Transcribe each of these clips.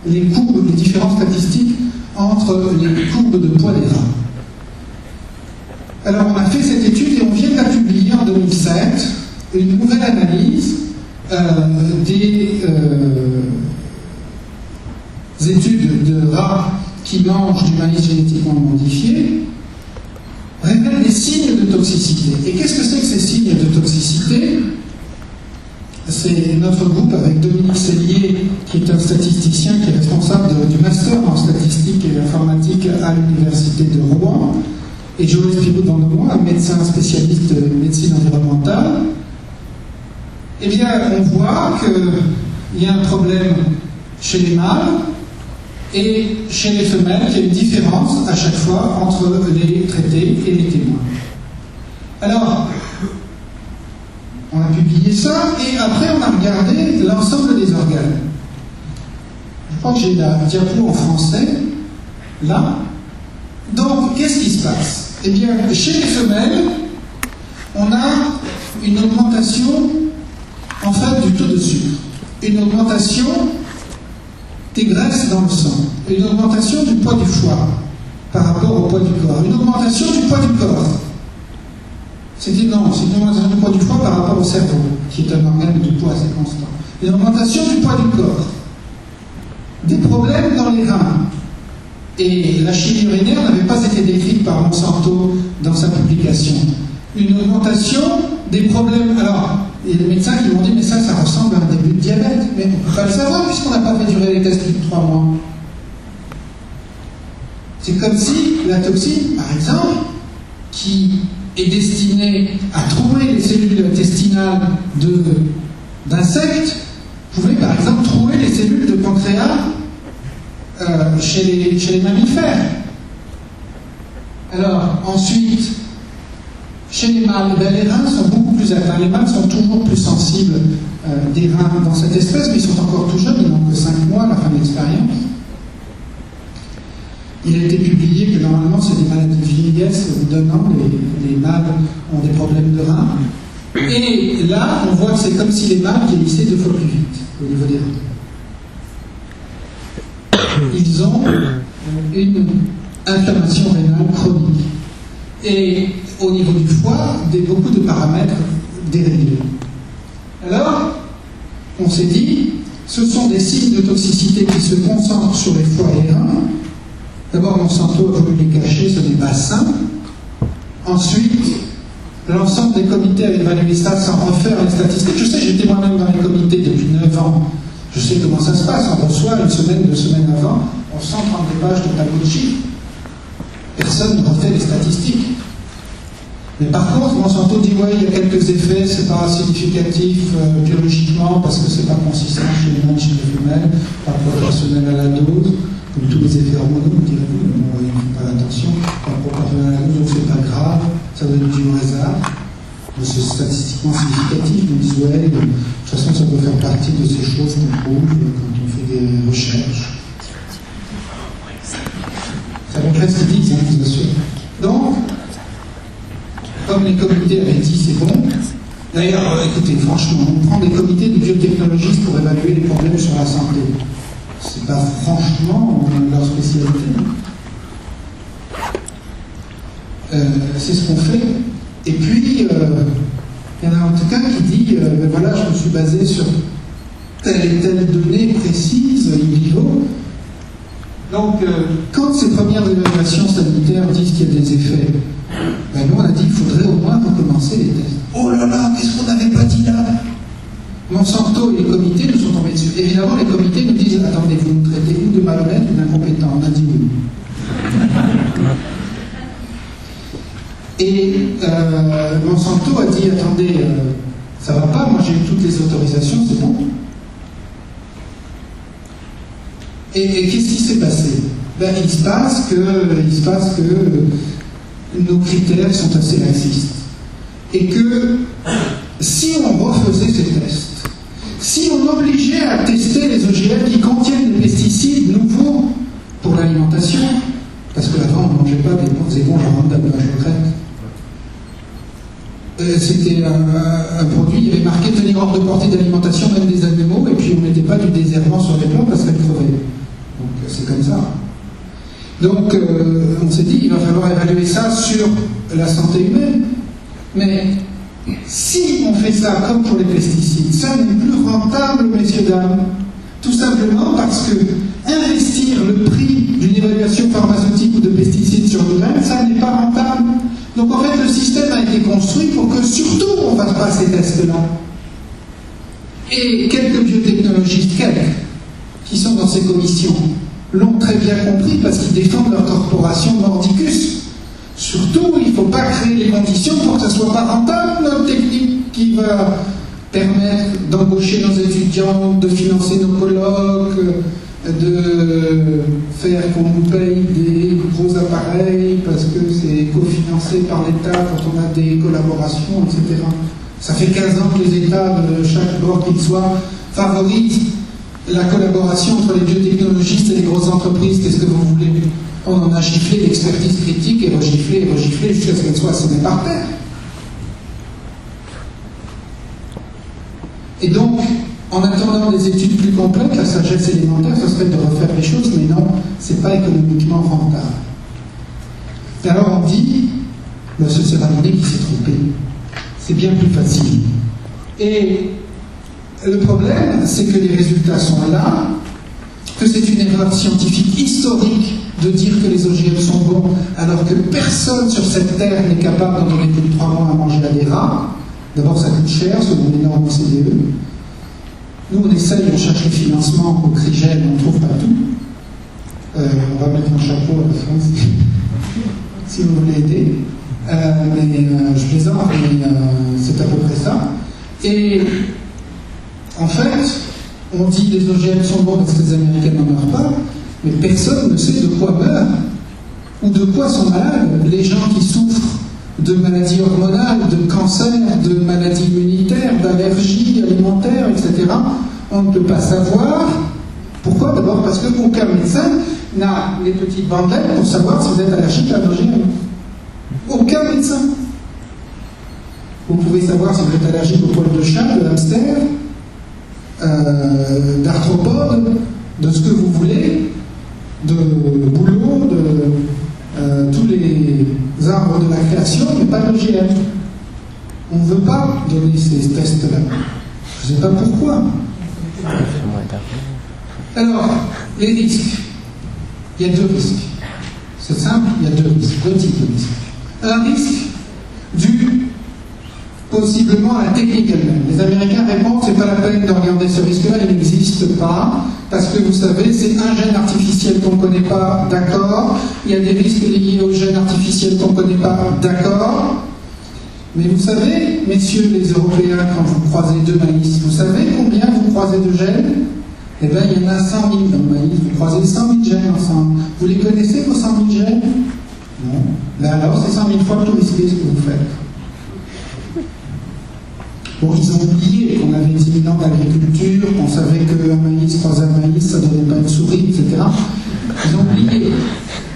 les courbes, les différentes statistiques entre les courbes de poids des rats. Alors on a fait cette étude et on vient de la publier en 2007, une nouvelle analyse des études de rats qui mangent du maïs génétiquement modifié, révèlent des signes de toxicité. Et qu'est-ce que c'est que ces signes de toxicité? C'est notre groupe avec Dominique Sellier, qui est un statisticien qui est responsable du master en statistique et informatique à l'université de Rouen, et Joël Spirou-Vendôme, un médecin spécialiste de médecine environnementale. Eh bien, on voit qu'il y a un problème chez les mâles et chez les femelles, qu'il y a une différence à chaque fois entre les traités et les témoins. Alors, on a publié ça, et après on a regardé l'ensemble des organes. Je crois que j'ai la diapo en français, là. Donc, qu'est-ce qui se passe? Eh bien, chez les femelles, on a une augmentation, en fait, du taux de sucre. Une augmentation des graisses dans le sang. Une augmentation du poids du foie par rapport au poids du corps. Une augmentation du poids du corps. C'est une augmentation du poids du foie par rapport au cerveau, qui est un organe de poids assez constant. Une augmentation du poids du corps. Des problèmes dans les reins. Et la chimie urinaire n'avait pas été décrite par Monsanto dans sa publication. Une augmentation des problèmes. Alors, il y a des médecins qui m'ont dit, mais ça ressemble à un début de diabète. Mais on ne peut pas le savoir puisqu'on n'a pas fait durer les tests depuis 3 mois. C'est comme si la toxine, par exemple, qui est destinée à trouer les cellules intestinales d'insectes, pouvait par exemple trouver les cellules de pancréas chez les mammifères. Alors, ensuite, chez les mâles, les reins sont beaucoup plus atteints. Les mâles sont toujours plus sensibles des reins dans cette espèce, mais ils sont encore tout jeunes, ils n'ont que 5 mois à la fin de l'expérience. Il a été publié que normalement c'est des maladies de vieillesse donnant, les mâles ont des problèmes de reins. Et là, on voit que c'est comme si les mâles vieillissaient 2 fois plus vite au niveau des reins. Ils ont une inflammation rénale chronique. Et au niveau du foie, beaucoup de paramètres dérégulés. Alors, on s'est dit, ce sont des signes de toxicité qui se concentrent sur les foies et les reins. D'abord, Monsanto a voulu les cacher, ce n'est pas simple. Ensuite, l'ensemble des comités a évalué ça sans refaire les statistiques. Je sais, j'étais moi-même dans les comités depuis 9 ans. Je sais comment ça se passe. On reçoit 1 semaine, 2 semaines avant, on 130 pages de tableau de chiffres. Personne ne refait les statistiques. Mais par contre, Monsanto dit ouais, il y a quelques effets, c'est pas significatif biologiquement parce que c'est pas consistant chez les mâles, chez les femelles, pas proportionnel à la dose, comme tous les effets hormonaux, direz-vous, mais bon, il ne faut pas l'attention, pas proportionnel à la dose, donc c'est pas grave, ça donne du hasard. C'est statistiquement significatif, ils disent ouais, de toute façon ça peut faire partie de ces choses qu'on trouve quand on fait des recherches. Ça va presque 10, bien sûr. Donc, comme les comités avaient dit c'est bon, d'ailleurs, écoutez, franchement, on prend des comités de biotechnologistes pour évaluer les problèmes sur la santé. C'est pas franchement leur spécialité. C'est ce qu'on fait. Et puis, il y en a en tout cas qui dit, ben voilà, je me suis basé sur telle et telle donnée précise, in vivo. Donc, quand ces premières évaluations sanitaires disent qu'il y a des effets, ben nous on a dit qu'il faudrait au moins recommencer les tests. Oh là là, qu'est-ce qu'on n'avait pas dit là? Monsanto et les comités nous sont tombés dessus. Évidemment, les comités nous disent, attendez, vous nous traitez ou de malhonnête ou d'incompétent? On a dit oui. Et Monsanto a dit, attendez, ça va pas, moi j'ai eu toutes les autorisations, c'est bon. Et qu'est-ce qui s'est passé? Ben, il se passe que nos critères sont assez laxistes. Et que si on refaisait ces tests, si on obligeait à tester les OGM qui contiennent des pesticides nouveaux pour l'alimentation, parce qu'avant on ne mangeait pas des bons Roundup, je regrette. C'était un produit, il y avait marqué tenir hors de portée d'alimentation même des animaux, et puis on ne mettait pas du désherbant sur les plantes parce qu'elles crevaient. Donc c'est comme ça. Donc on s'est dit, il va falloir évaluer ça sur la santé humaine. Mais si on fait ça comme pour les pesticides, ça n'est plus rentable, messieurs, dames. Tout simplement parce que investir le prix d'une évaluation pharmaceutique ou de pesticides sur nous-mêmes, ça n'est pas rentable. Donc en fait, le système a été construit pour que surtout on ne fasse pas ces tests-là. Et quelques biotechnologistes, qui sont dans ces commissions, l'ont très bien compris parce qu'ils défendent leur corporation Mordicus. Surtout, il ne faut pas créer les conditions pour que ce ne soit pas rentable, notre technique qui va permettre d'embaucher nos étudiants, de financer nos colloques, de faire qu'on nous paye des gros appareils parce que c'est cofinancé par l'État quand on a des collaborations, etc. Ça fait 15 ans que les États, de chaque bord qu'ils soient, favorisent la collaboration entre les biotechnologistes et les grosses entreprises. Qu'est-ce que vous voulez? On en a giflé l'expertise critique et regiflé jusqu'à ce qu'elle soit assommée par terre. Et donc, en attendant des études plus complètes, la sagesse élémentaire, ce serait de refaire les choses, mais non, c'est pas économiquement rentable. Et alors on dit, ce sera l'idée qui s'est trompé. C'est bien plus facile. Et le problème, c'est que les résultats sont là, que c'est une erreur scientifique historique de dire que les OGM sont bons, alors que personne sur cette terre n'est capable d'en donner plus de 3 mois à manger à des rats. D'abord, ça coûte cher, selon les normes OCDE. Nous, on essaye, on cherche le financement au CRIGEL, on ne trouve pas tout. On va mettre un chapeau à la France, si vous voulez aider. Je plaisante, mais c'est à peu près ça. Et en fait, on dit les OGM sont bons parce que les Américains n'en meurent pas, mais personne ne sait de quoi meurent ou de quoi sont malades. Les gens qui souffrent de maladies hormonales, de cancers, de maladies immunitaires, d'allergies alimentaires, etc. On ne peut pas savoir. Pourquoi? D'abord parce qu'aucun médecin n'a les petites bandelettes pour savoir si vous êtes allergique à l'OGM. Aucun médecin. Vous pouvez savoir si vous êtes allergique au poil de chat, de hamster, d'arthropode, de ce que vous voulez, de bouleau, de tous les arbres de la création, mais pas d'OGM. On ne veut pas donner ces tests-là. Je ne sais pas pourquoi. Alors, les risques. Il y a 2 risques. C'est simple, il y a 2 risques, 2 types de risques. Un risque dû possiblement à la technique elle-même. Les Américains répondent, c'est pas la peine de regarder ce risque-là, il n'existe pas, parce que vous savez, c'est un gène artificiel qu'on ne connaît pas, d'accord. Il y a des risques liés au gène artificiel qu'on ne connaît pas, d'accord. Mais vous savez, messieurs les Européens, quand vous croisez 2 maïs, vous savez combien vous croisez de gènes? Eh bien, il y en a 100 000 dans le maïs, vous croisez 100 000 gènes ensemble. Vous les connaissez, vos 100 000 gènes? Non. Mais alors, c'est 100 000 fois plus risqué ce que vous faites. Bon, ils ont oublié qu'on avait 10 000 ans d'agriculture, qu'on savait qu'un maïs croisé un maïs, ça ne donnait pas une souris, etc. Ils ont oublié.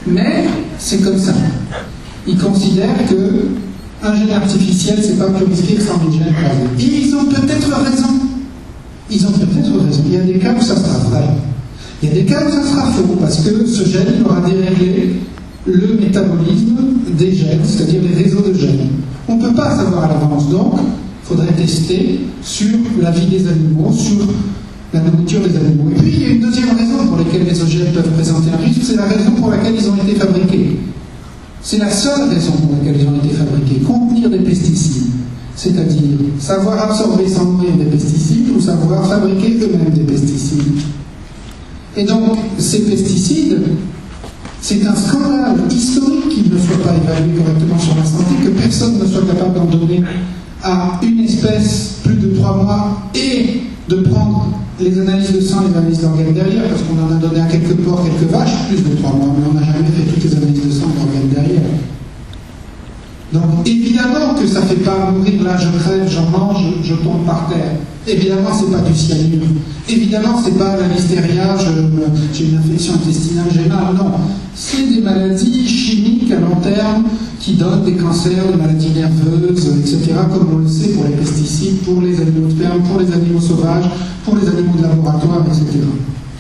Mais c'est comme ça. Ils considèrent qu'un gène artificiel, c'est pas plus risqué que 100 000 gènes croisés. Et ils ont peut-être raison. Ils ont peut-être raison. Il y a des cas où ça sera vrai. Il y a des cas où ça sera faux, parce que ce gène il aura déréglé le métabolisme des gènes, c'est-à-dire les réseaux de gènes. On ne peut pas savoir à l'avance, donc il faudrait tester sur la vie des animaux, sur la nourriture des animaux. Et puis il y a une deuxième raison pour laquelle les OGM peuvent présenter un risque, c'est la raison pour laquelle ils ont été fabriqués. C'est la seule raison pour laquelle ils ont été fabriqués, contenir des pesticides. C'est-à-dire savoir absorber sans nourrir des pesticides ou savoir fabriquer eux-mêmes des pesticides. Et donc, ces pesticides, c'est un scandale historique qu'ils ne soient pas évalués correctement sur la santé, que personne ne soit capable d'en donner à une espèce plus de 3 mois et de prendre les analyses de sang et les analyses d'organes derrière, parce qu'on en a donné à quelques porcs, quelques vaches, plus de 3 mois, mais on n'a jamais fait toutes les analyses de sang et d'organes derrière. Donc évidemment que ça ne fait pas mourir, là je crève, j'en mange, je tombe par terre. Évidemment c'est pas du cyanure. Évidemment c'est pas la listeria, j'ai une infection intestinale, j'ai mal. Non, c'est des maladies chimiques à long terme qui donnent des cancers, des maladies nerveuses, etc. Comme on le sait pour les pesticides, pour les animaux de ferme, pour les animaux sauvages, pour les animaux de laboratoire, etc.